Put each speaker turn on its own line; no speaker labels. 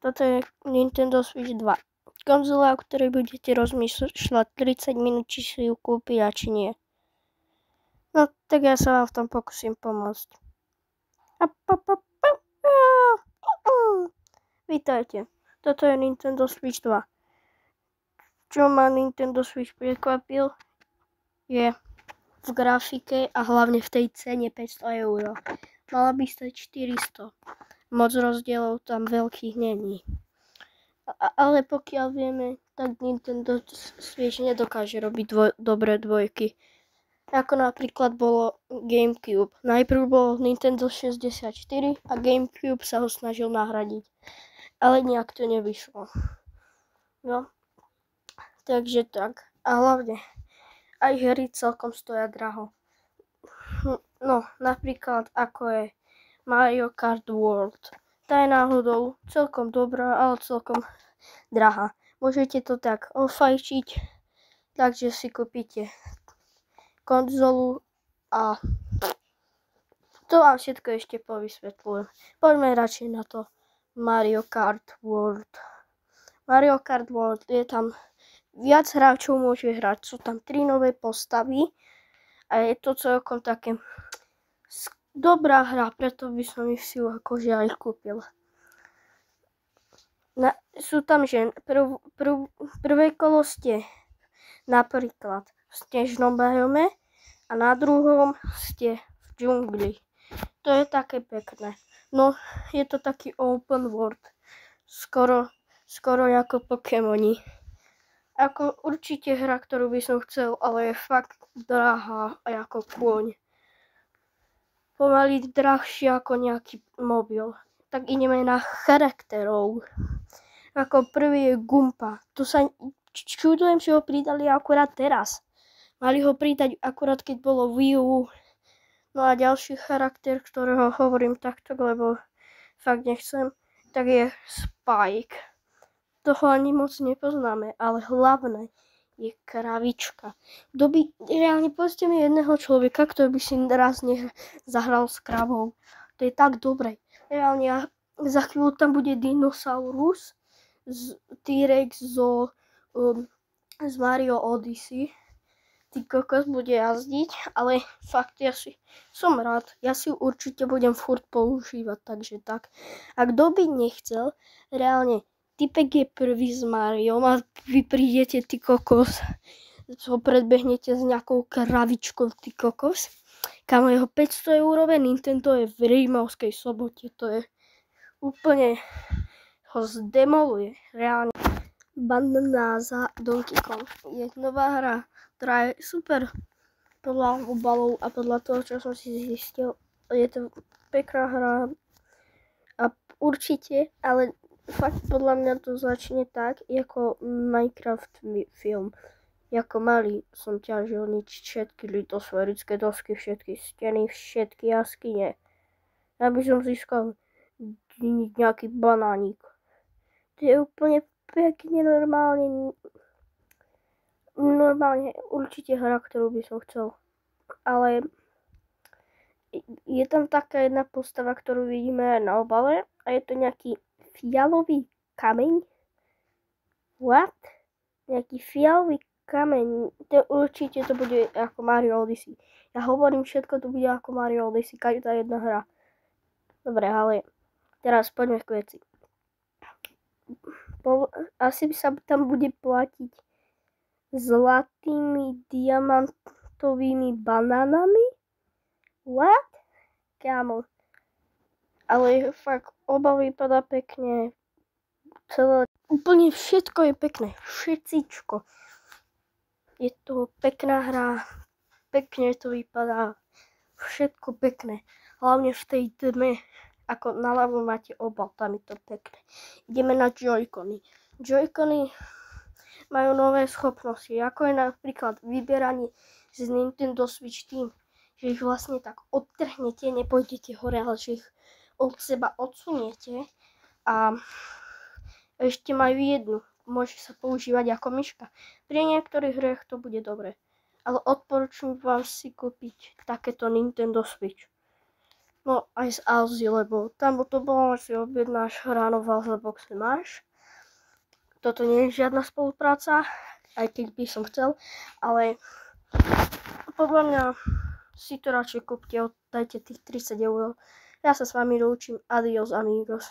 Toto je Nintendo Switch 2. Konzola, o ktorej budete rozmýšľať 30 minút, či si ju kúpiť a či nie. No, tak ja sa vám v tom pokúsim pomôcť. Vítajte. Toto je Nintendo Switch 2. Čo ma Nintendo Switch prekvapil, je v grafike a hlavne v tej cene 500 €. Mala by stať 400. Moc rozdielov tam veľkých není. Ale pokiaľ vieme, tak Nintendo Switch nedokáže robiť dobré dvojky. Ako napríklad bolo GameCube. Najprv bolo Nintendo 64 a GameCube sa ho snažil nahradiť. Ale nejak to nevyšlo. No. Takže tak. A hlavne aj hry celkom stoja draho. No, napríklad ako je Mario Kart World. Tá je náhodou celkom dobrá, ale celkom drahá. Môžete to tak ofajčiť, takže si kúpite konzolu a to vám všetko ešte povysvetľujem. Poďme radšej na to Mario Kart World. Mario Kart World, je tam viac hráčov môže hrať. Sú tam 3 nové postavy a je to celkom také dobrá hra, preto by som si ju akože aj kúpil. Sú tam, že prvé kolo ste napríklad v snežnom biome a na druhom ste v džungli. To je také pekné. No, je to taký open world. Skoro ako Pokémoni. Ako určite hra, ktorú by som chcel, ale je fakt drahá ako kôň. Pomaly drahšia ako nejaký mobil. Tak ideme na charakterov. Ako prvý je Gumpa. To sa čudujem, že ho pridali akurát teraz. Mali ho pridať akurát, keď bolo Wii U. No a ďalší charakter, ktorého hovorím takto, lebo fakt nechcem, tak je Spike. Toho ani moc nepoznáme, ale hlavné je kravička. Reálne povedzte mi jedného človeka, ktorý by si raz zahral s kravou. To je tak dobre. Reálne za chvíľu tam bude dinosaurus, T-Rex z Mario Odyssey. Ty kokos bude jazdiť, ale fakt som rád. Ja si určite budem furt používať, takže tak. A kto by nechcel, reálne typek je prvý s Mariom a vy prídete, ty kokos, ho predbehnete s nejakou kravičkou, ty kokos. Kamo, jeho 500 € Nintendo je v Rímavskej Sobote, to je úplne ho zdemoluje, reálne. Bananáza Donkey Kong je nová hra, ktorá je super podľa obalov a podľa toho, čo som si zistil. Je to pekná hra a určite, ale fakt podľa mňa to začne tak, ako Minecraft film. Ako malý som ťažil ničiť všetky litosférické dosky, všetky steny, všetky jaskyne. Aby som získal nejaký banánik. To je úplne pekne normálne určite hra, ktorú by som chcel. Ale je tam taká jedna postava, ktorú vidíme na obale a je to nejaký fialový kameň. What? Nejaký fialový kameň. Určite to bude ako Mario Odyssey. Ja hovorím, všetko to bude ako Mario Odyssey, každá jedna hra. Dobre, ale teraz poďme k veci. Asi sa tam bude platiť zlatými diamantovými banánami. What? Kámo. Ale fakt obal vypadá pekne. Úplne všetko je pekné. Všetcičko. Je to pekná hra. Pekne to vypadá. Všetko pekné. Hlavne v tej tme. Ako naľavo máte obal, tam je to pekné. Ideme na Joy-Cony. Joy-Cony majú nové schopnosti, ako je napríklad vyberanie z Nintendo Switch tým, že ich vlastne tak odtrhnete, nepôjdete hore, ale že ich od seba odsuniete. A ešte majú jednu, môže sa používať ako myška. Pri niektorých hrách to bude dobre, ale odporúčam vám si kúpiť takéto Nintendo Switch. No aj z Alzy, lebo tam to bolo, že si objednáš ráno v Alze boxe máš. Toto nie je žiadna spolupráca, aj keď by som chcel, ale podľa mňa si to radšej kúpte, oddajte tých 30 €. Ja sa s vami lúčim, adios amigos.